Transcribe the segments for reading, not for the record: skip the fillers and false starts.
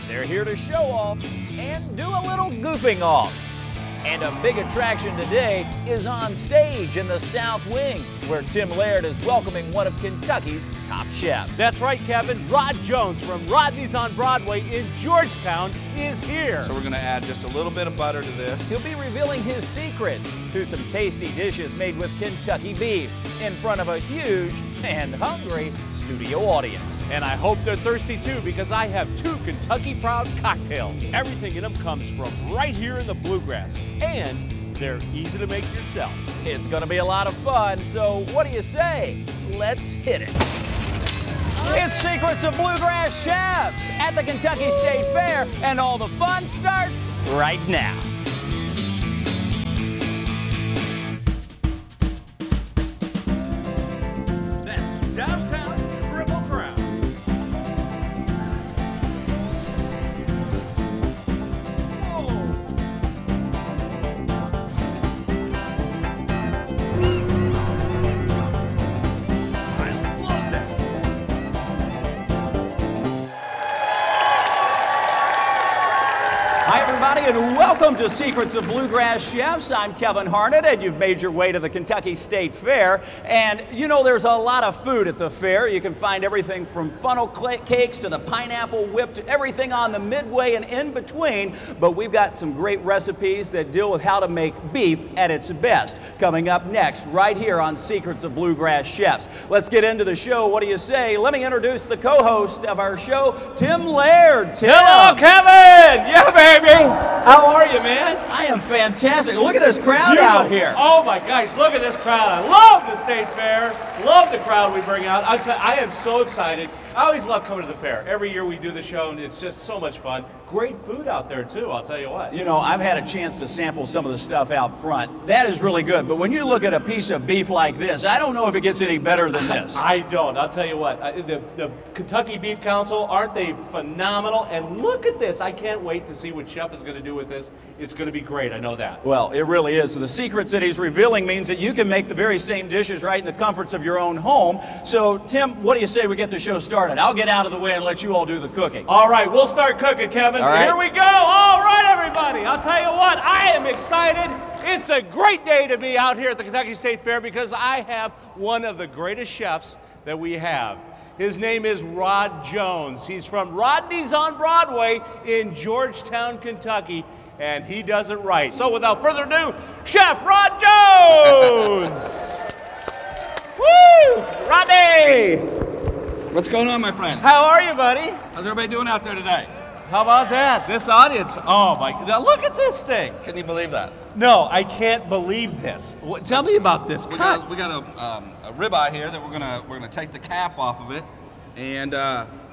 They're here to show off and do a little goofing off. And a big attraction today is on stage in the South Wing, where Tim Laird is welcoming one of Kentucky's top chefs. That's right, Kevin. Rod Jones from Rodney's on Broadway in Georgetown is here. So we're going to add just a little bit of butter to this. He'll be revealing his secrets to some tasty dishes made with Kentucky beef in front of a huge and hungry studio audience. And I hope they're thirsty too, because I have 2 Kentucky Proud cocktails. Everything in them comes from right here in the Bluegrass, and they're easy to make yourself. It's going to be a lot of fun, so what do you say? Let's hit it. It's Secrets of Bluegrass Chefs at the Kentucky State Fair, and all the fun starts right now. That's downtown Triple Crown. Hi, everybody, and welcome to Secrets of Bluegrass Chefs. I'm Kevin Harnett, and you've made your way to the Kentucky State Fair. And you know, there's a lot of food at the fair. You can find everything from funnel cakes to the pineapple whip to everything on the midway and in between. But we've got some great recipes that deal with how to make beef at its best. Coming up next, right here on Secrets of Bluegrass Chefs. Let's get into the show. What do you say? Let me introduce the co-host of our show, Tim Laird. Tim. Hello, Kevin! Yeah, baby! How are you, man? I am fantastic. Look at this crowd out here. Oh my gosh, look at this crowd. I love the State Fair. Love the crowd we bring out. I am so excited. I always love coming to the fair. Every year we do the show, and it's just so much fun. Great food out there, too, I'll tell you what. You know, I've had a chance to sample some of the stuff out front. That is really good. But when you look at a piece of beef like this, I don't know if it gets any better than this. I don't. I'll tell you what. The Kentucky Beef Council, aren't they phenomenal? And look at this. I can't wait to see what Chef is going to do with this. It's going to be great. I know that. Well, it really is. The secrets that he's revealing means that you can make the very same dishes right in the comforts of your own home. So, Tim, what do you say we get the show started? I'll get out of the way and let you all do the cooking. All right, we'll start cooking, Kevin. All right. Here we go. All right, everybody. I'll tell you what, I am excited. It's a great day to be out here at the Kentucky State Fair because I have one of the greatest chefs that we have. His name is Rod Jones. He's from Rodney's on Broadway in Georgetown, Kentucky, and he does it right. So without further ado, Chef Rod Jones! Woo! Rodney! What's going on, my friend? How are you, buddy? How's everybody doing out there today? How about that? This audience, oh my, now look at this thing. Can you believe that? No, I can't believe this. Tell me about this cut. We got a ribeye here that we're gonna take the cap off of it and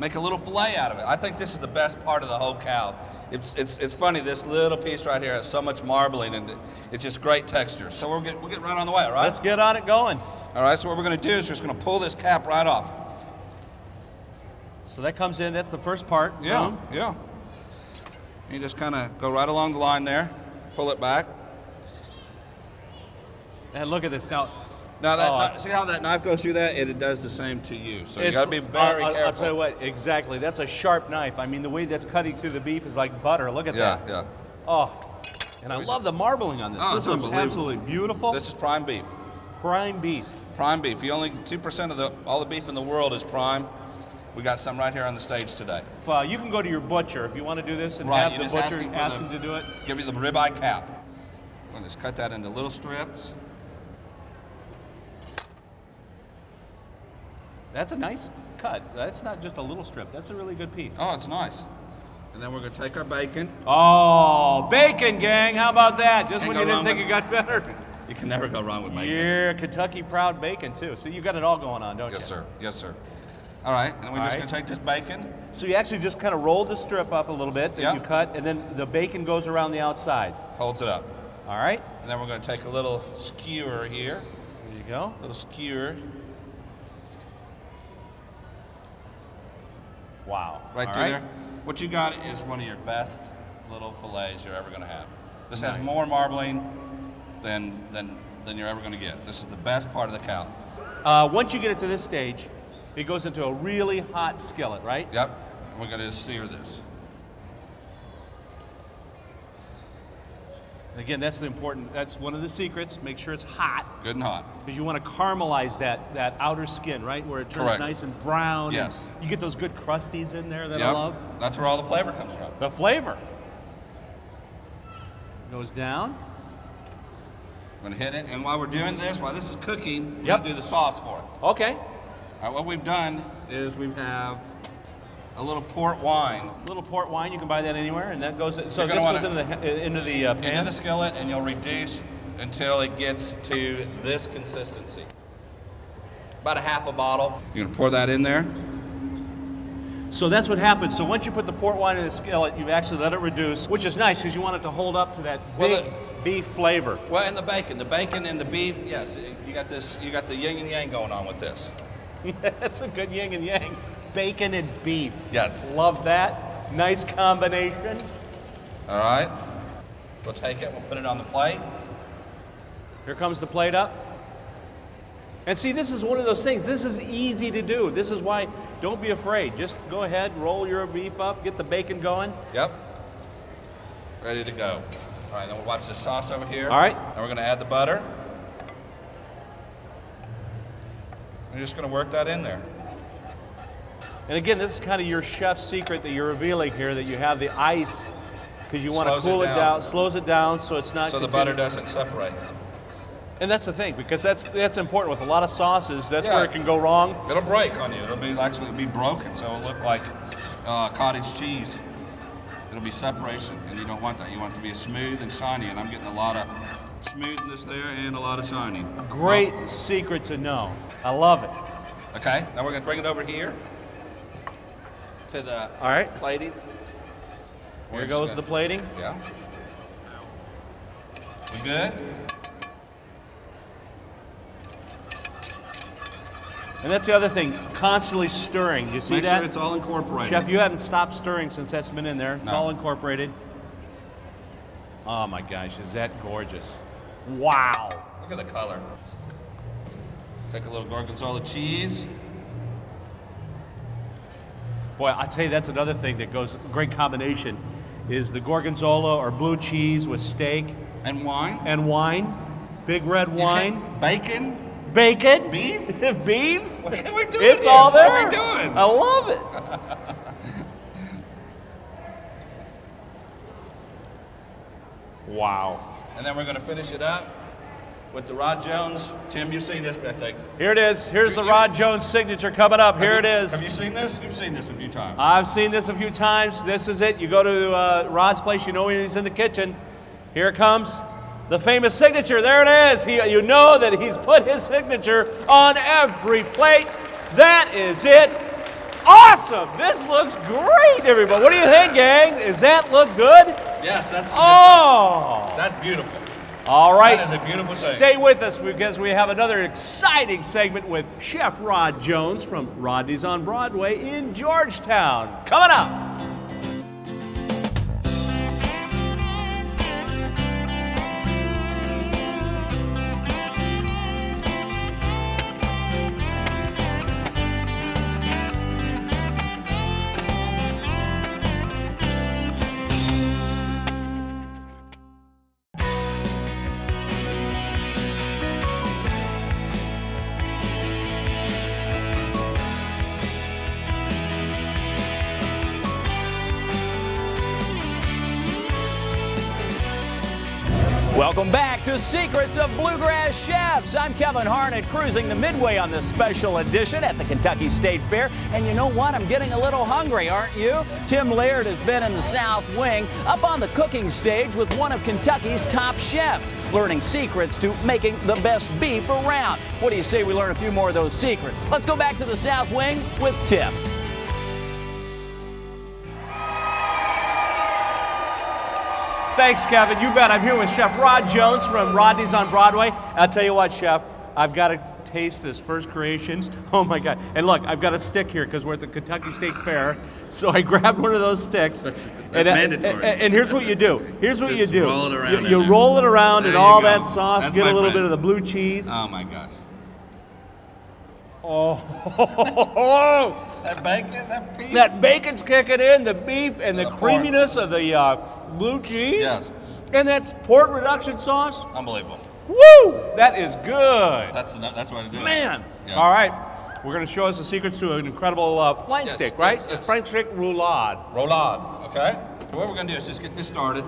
make a little fillet out of it. I think this is the best part of the whole cow. It's funny, this little piece right here has so much marbling and it's just great texture. So we'll get right on the way, all right? Let's get on it going. All right, so what we're gonna do is we're just gonna pull this cap right off. So that comes in, that's the first part. Yeah, yeah. You just kind of go right along the line there, pull it back. And look at this now. Now, see how that knife goes through that? It does the same to you. So you got to be very careful. I'll tell you what, exactly. That's a sharp knife. I mean, the way that's cutting through the beef is like butter. Look at that. Yeah, yeah. Oh, and I love the marbling on this. Oh, this looks absolutely beautiful. This is prime beef. Prime beef. Prime beef. You only 2% of all the beef in the world is prime. We got some right here on the stage today. You can go to your butcher if you want to do this and have the butcher ask him to do it. Give you the ribeye cap. I'm going to just cut that into little strips. That's a nice cut. That's not just a little strip. That's a really good piece. Oh, it's nice. And then we're going to take our bacon. Oh, bacon, gang. How about that? Just when you didn't think it got better. You can never go wrong with bacon. Yeah, Kentucky Proud bacon, too. So you got it all going on, don't you? Yes, sir. Yes, sir. All right, and we're just going to take this bacon. So you actually just kind of roll the strip up a little bit that you cut, and then the bacon goes around the outside. Holds it up. All right. And then we're going to take a little skewer here. There you go. A little skewer. Wow. Right through there. What you got is one of your best little fillets you're ever going to have. This has more marbling than you're ever going to get. This is the best part of the cow. Once you get it to this stage, it goes into a really hot skillet, right? Yep. And we're going to just sear this. Again, that's one of the secrets. Make sure it's hot. Good and hot. Because you want to caramelize that outer skin, right? Where it turns Correct. nice and brown. Yes. And you get those good crusties in there that I Yep. love. That's where all the flavor comes from. The flavor. Goes down. We're gonna hit it, and while we're doing this, while this is cooking, we're Yep. gonna do the sauce for it. Okay. All right, what we've done is we have a little port wine. Little port wine, you can buy that anywhere, and that goes. So You're this gonna goes wanna- into the pan. Into the skillet, and you'll reduce until it gets to this consistency. About a half a bottle. You're gonna pour that in there. So that's what happens. So once you put the port wine in the skillet, you actually let it reduce, which is nice because you want it to hold up to that Well, big beef flavor. Well, and the bacon and the beef, yes, you got the yin and yang going on with this. That's a good yin and yang. Bacon and beef. Yes. Love that. Nice combination. All right. We'll take it, we'll put it on the plate. Here comes the plate up. And see, this is one of those things. This is easy to do. This is why, don't be afraid. Just go ahead, roll your beef up, get the bacon going. Yep. Ready to go. All right, then we'll watch the sauce over here. All right. And we're gonna add the butter. We're just gonna work that in there. And again, this is kind of your chef's secret that you're revealing here, that you have the ice because you want to Slows it cool it down. down, slows it down so it's not. So the butter doesn't separate. And that's the thing, because that's important with a lot of sauces. That's Yeah. where it can go wrong. It'll break on you. It'll be broken, so it'll look like cottage cheese. It'll be separation, and you don't want that. You want it to be smooth and shiny, and I'm getting a lot of smoothness there and a lot of shiny. Great secret to know. I love it. Okay, now we're gonna bring it over here to the All right. plating. Here goes the plating. Yeah. We good? And that's the other thing, constantly stirring. You see Make that? sure it's all incorporated. Chef, you haven't stopped stirring since that's been in there. It's No. all incorporated. Oh my gosh, is that gorgeous. Wow. Look at the color. Take a little gorgonzola cheese. Boy, I tell you, that's another thing that goes, great combination, is the gorgonzola or blue cheese with steak And wine. and wine. Big red wine. Bacon. Bacon. Beef? Beef. What are we doing It's here? all there. What are we doing? I love it. Wow. And then we're going to finish it up with the Rod Jones. Tim, you've seen this, I think. Here it is. Here's the Rod Jones signature coming up. Here Have it you- is. Have you seen this? You've seen this a few times. I've seen this a few times. This is it. You go to Rod's place, you know when he's in the kitchen. Here it comes. The famous signature. There it is. You know that he's put his signature on every plate. That is it. Awesome. This looks great, everybody. What do you think, gang? Does that look good? Yes, that's Oh. that's beautiful. All right. That is a beautiful thing. Stay with us because we have another exciting segment with Chef Rod Jones from Rodney's on Broadway in Georgetown. Coming up. Welcome back to Secrets of Bluegrass Chefs. I'm Kevin Harnett, cruising the Midway on this special edition at the Kentucky State Fair. And you know what? I'm getting a little hungry, aren't you? Tim Laird has been in the South Wing, up on the cooking stage with one of Kentucky's top chefs, learning secrets to making the best beef around. What do you say we learn a few more of those secrets? Let's go back to the South Wing with Tim. Thanks, Kevin. You bet. I'm here with Chef Rod Jones from Rodney's on Broadway. I'll tell you what, Chef, I've got to taste this first creation. Oh my God. And look, I've got a stick here because we're at the Kentucky State Fair. So I grabbed one of those sticks. That's mandatory. And here's what you do. Here's what Just you do. roll it around You in roll it around there and you all go. that sauce, That's get my a little friend. bit of the blue cheese. Oh my gosh. Oh, That bacon, that beef. that bacon's kicking in, the beef and the The pork. creaminess of the blue cheese. Yes. And that's pork reduction sauce? Unbelievable. Woo! That is good. That's what I do. Man. Yeah. All right. We're going to show us the secrets to an incredible flank steak, right? Yes, yes. Flank steak roulade. Roulade, okay? So what we're going to do is just get this started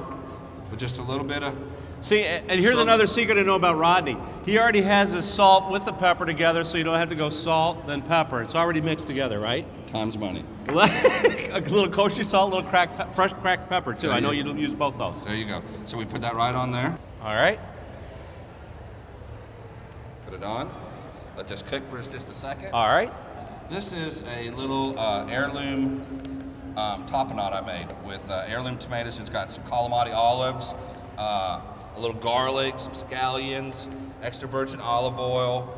with just a little bit of... See, and here's another secret to know about Rodney. He already has his salt with the pepper together, so you don't have to go salt, then pepper. It's already mixed together, right? Time's money. A little kosher salt, a little fresh cracked pepper, too. I know you use both those. There you go. So we put that right on there. All right. Put it on. Let this cook for just a second. All right. This is a little heirloom tapenade I made with heirloom tomatoes. It's got some calamari olives, a little garlic, some scallions, extra virgin olive oil,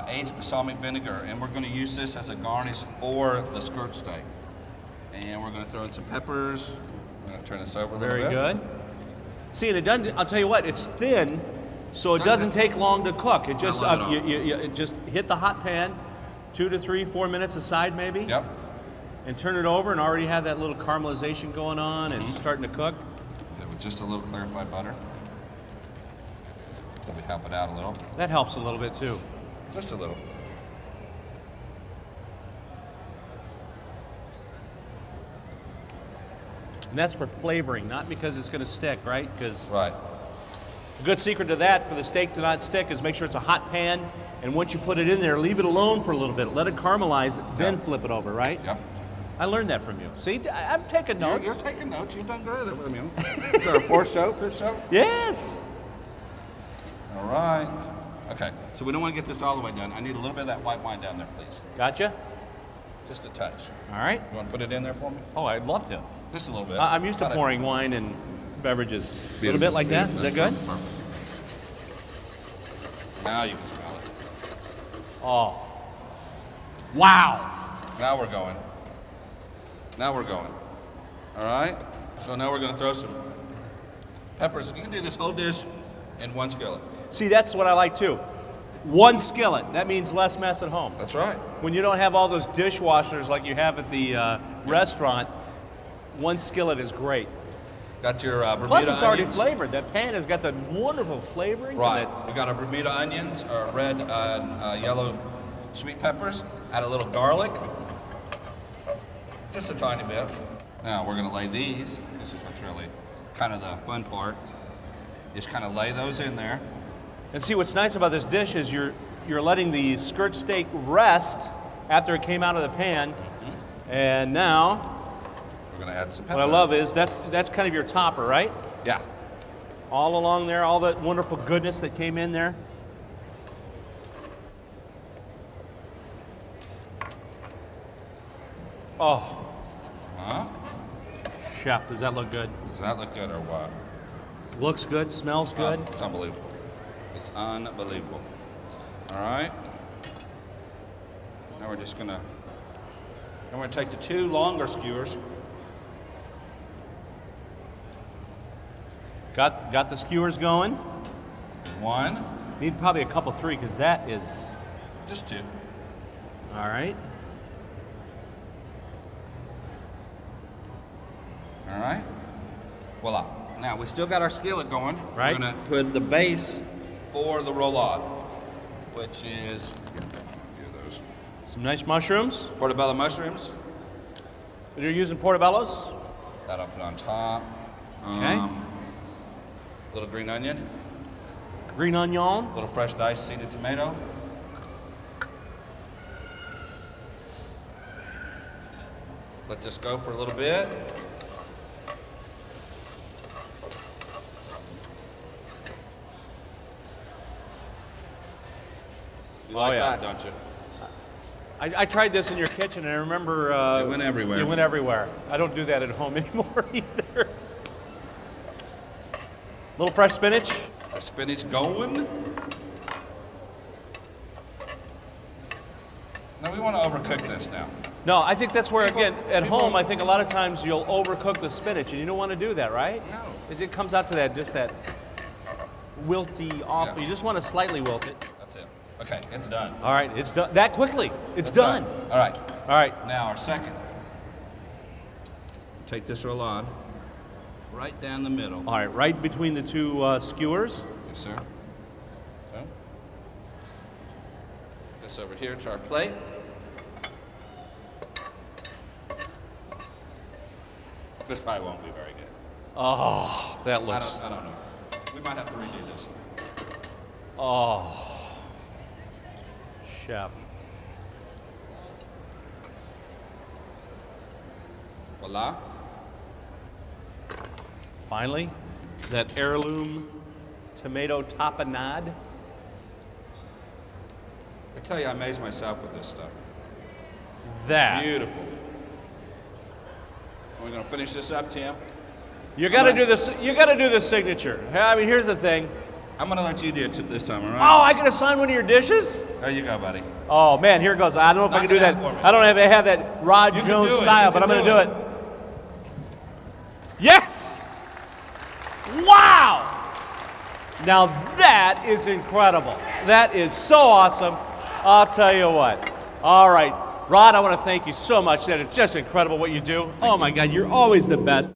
aged balsamic vinegar, and we're going to use this as a garnish for the skirt steak. And we're going to throw in some peppers. I'm going to turn this over a little bit. Very good. See, and it doesn't. I'll tell you what, it's thin, so it doesn't take long to cook. It just it just hit the hot pan, 2 to 3, 4 minutes aside maybe. Yep. And turn it over and already have that little caramelization going on and starting to cook. With just a little clarified butter. Let me help it out a little. That helps a little bit too. Just a little. And that's for flavoring, not because it's going to stick, right? Because Right. a good secret to that, for the steak to not stick, is make sure it's a hot pan, and once you put it in there, leave it alone for a little bit. Let it caramelize, then flip it over, right? Yep. I learned that from you. See, I'm taking notes. You're taking notes. You've done great at it with me. Is there a fourth show, fifth show? Yes. All right. Okay, so we don't want to get this all the way done. I need a little bit of that white wine down there, please. Gotcha. Just a touch. All right. You want to put it in there for me? Oh, I'd love to. Just a little bit. I'm used to pouring wine and beverages. A little bit like that. Is that good? Perfect. Now you can smell it. Oh. Wow. Now we're going. Now we're going. All right? So now we're going to throw some peppers. You can do this whole dish in one skillet. See, that's what I like too. One skillet. That means less mess at home. That's right. When you don't have all those dishwashers like you have at the restaurant, one skillet is great. Got your Bermuda Plus, it's already onions. flavored. That pan has got the wonderful flavoring. Right. We got our Bermuda onions, our red, yellow sweet peppers. Add a little garlic. Just a tiny bit. Now we're going to lay these. This is what's really kind of the fun part. Just kind of lay those in there. And see, what's nice about this dish is you're letting the skirt steak rest after it came out of the pan. And now, we're going to add some pepper. what I love is that's kind of your topper, right? Yeah. All along there, all that wonderful goodness that came in there. Oh. Huh? Chef, does that look good? Does that look good or what? Looks good, smells good. It's unbelievable. It's unbelievable. All right. Now we're just gonna. I'm gonna take the 2 longer skewers. Got the skewers going. 1, Need probably a couple, 3, because that is. just 2. All right. All right. Voila. Now we still got our skillet going. Right. We're gonna put the base for the roulade, which is a few of those Some nice mushrooms. portobello mushrooms. You're using portobellos. That I'll put on top. Okay. Little green onion. Green onion. Little fresh diced seeded tomato. Let this go for a little bit. You like that, don't you? I tried this in your kitchen, and I remember It went everywhere. It went everywhere. I don't do that at home anymore either. Little fresh spinach. The spinach going. Now we want to overcook this now. No, I think that's where, again, at people- home, I think a lot of times you'll overcook the spinach, and you don't want to do that, right? No. It comes out to that, just that wilty off. Yeah. You just want to slightly wilt it. That's it. Okay, it's done. All right, it's done. That quickly. It's done. All right. All right. Now our second. Take this roulade. right down the middle. All right, right between the two skewers. Yes, sir. Okay. This over here to our plate. This probably won't be very good. Oh, that looks... I don't know. We might have to redo this. Oh, chef. Voila. Finally, that heirloom tomato tapenade. I tell you, I amaze myself with this stuff. That. Beautiful. We're gonna finish this up, Tim. You got to do this. You got to do the signature. I mean, here's the thing. I'm gonna let you do it this time, all right? Oh, I can assign one of your dishes? There you go, buddy. Oh man, here it goes. I don't know if I can do that. I don't have that Rod Jones style, but I'm gonna do it. Yes! Wow! Now that is incredible. That is so awesome. I'll tell you what. All right, Rod, I want to thank you so much. That is just incredible what you do. Oh my God, you're always the best.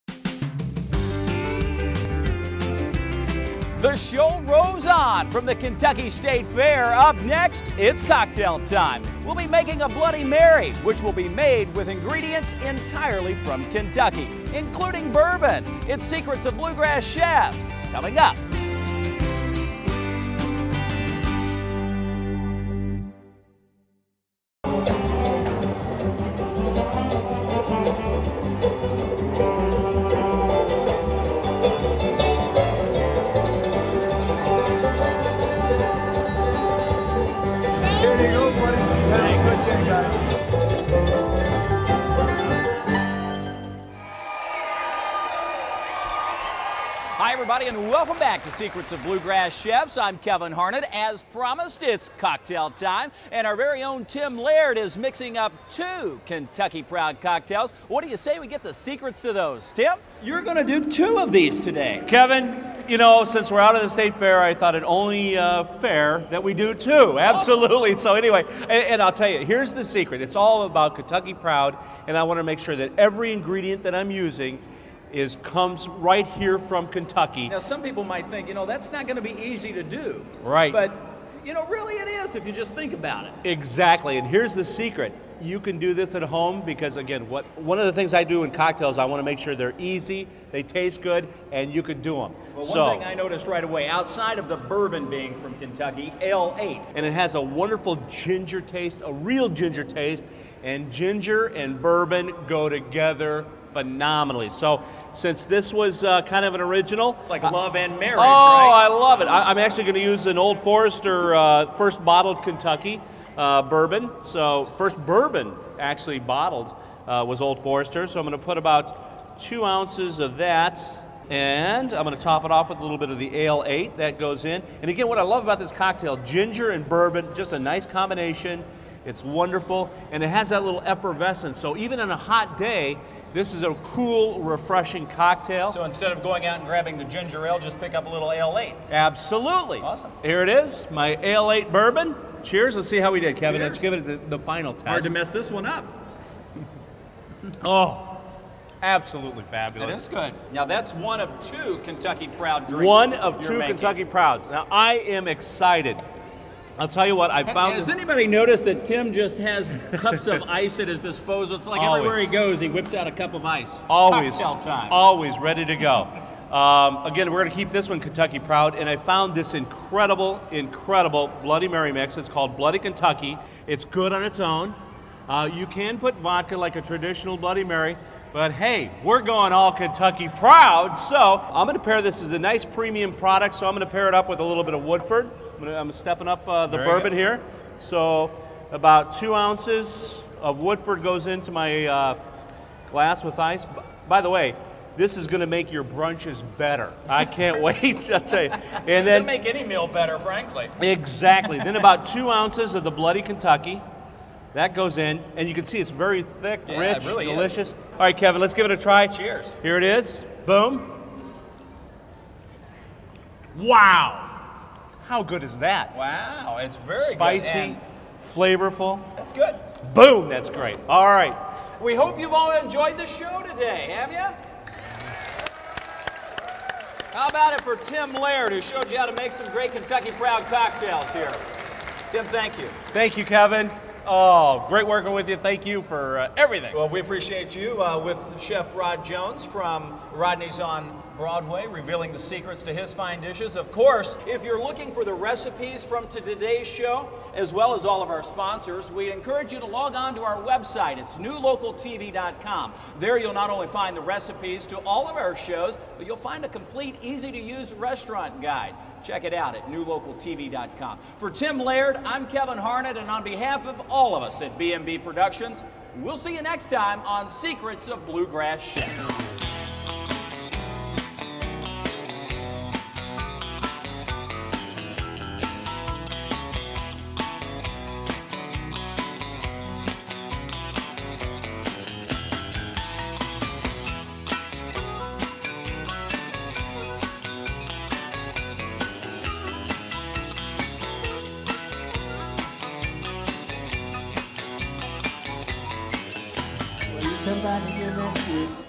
The show rolls on from the Kentucky State Fair. Up next, it's cocktail time. We'll be making a Bloody Mary, which will be made with ingredients entirely from Kentucky, including bourbon. It's Secrets of Bluegrass Chefs, coming up. Hi, everybody, and welcome back to Secrets of Bluegrass Chefs. I'm Kevin Harnett. As promised, it's cocktail time, and our very own Tim Laird is mixing up 2 Kentucky Proud cocktails. What do you say we get the secrets to those, Tim? You're going to do 2 of these today. Kevin, you know, since we're out of the state fair, I thought it only fair that we do 2. Absolutely. So anyway, and I'll tell you, here's the secret. It's all about Kentucky Proud, and I want to make sure that every ingredient that I'm using comes right here from Kentucky. Now, some people might think, you know, that's not going to be easy to do. Right. But, you know, really it is if you just think about it. Exactly. And here's the secret. You can do this at home because, again, one of the things I do in cocktails, I want to make sure they're easy, they taste good, and you can do them. Well, one thing I noticed right away, outside of the bourbon being from Kentucky, L8. And it has a wonderful ginger taste, a real ginger taste, and ginger and bourbon go together phenomenally. So since this was kind of an original. It's like love and marriage, right? I love it. I'm actually going to use an Old Forester first bottled Kentucky bourbon. So first bourbon actually bottled was Old Forester. So I'm going to put about 2 ounces of that. And I'm going to top it off with a little bit of the Ale-8 that goes in. And again, what I love about this cocktail, ginger and bourbon, just a nice combination. It's wonderful, and it has that little effervescence. So even on a hot day, this is a cool, refreshing cocktail. So instead of going out and grabbing the ginger ale, just pick up a little Ale-8. Absolutely. Awesome. Here it is, my Ale-8 bourbon. Cheers. Let's see how we did, Kevin. Cheers. Let's give it the final test. Hard to mess this one up. Oh, absolutely fabulous. It is good. Now that's one of 2 Kentucky Proud drinks. One of 2 Kentucky Prouds. Now I am excited. I'll tell you what, I found... Has anybody noticed that Tim just has cups of ice at his disposal? It's like Always. Everywhere he goes, he whips out a cup of ice. Always. Cocktail time. Always ready to go. Again, we're going to keep this one Kentucky Proud, and I found this incredible, incredible Bloody Mary mix. It's called Bloody Kentucky. It's good on its own. You can put vodka like a traditional Bloody Mary, but hey, we're going all Kentucky Proud, so I'm going to pair this as a nice premium product, so I'm going to pair it up with a little bit of Woodford. I'm stepping up the bourbon here. So about 2 ounces of Woodford goes into my glass with ice. By the way, this is going to make your brunches better. I can't wait, I'll tell you. And then it'll make any meal better, frankly. Exactly. Then about 2 ounces of the Bloody Kentucky. That goes in, and you can see it's very thick, rich, it really delicious. is. All right, Kevin, let's give it a try. Cheers. Here it is. Boom. Wow. How good is that? Wow, it's very spicy, good. flavorful. That's good. Boom, that's great. All right. We hope you've all enjoyed the show today, have you? How about it for Tim Laird, who showed you how to make some great Kentucky Proud cocktails here? Tim, thank you. Thank you, Kevin. Oh, great working with you. Thank you for everything. Well, we appreciate you with Chef Rod Jones from Rodney's on Broadway, revealing the secrets to his fine dishes. Of course, if you're looking for the recipes from today's show, as well as all of our sponsors, we encourage you to log on to our website. It's newlocaltv.com. There you'll not only find the recipes to all of our shows, but you'll find a complete, easy-to-use restaurant guide. Check it out at newlocaltv.com. For Tim Laird, I'm Kevin Harnett, and on behalf of all of us at B&B Productions, we'll see you next time on Secrets of Bluegrass Chef. Somebody give me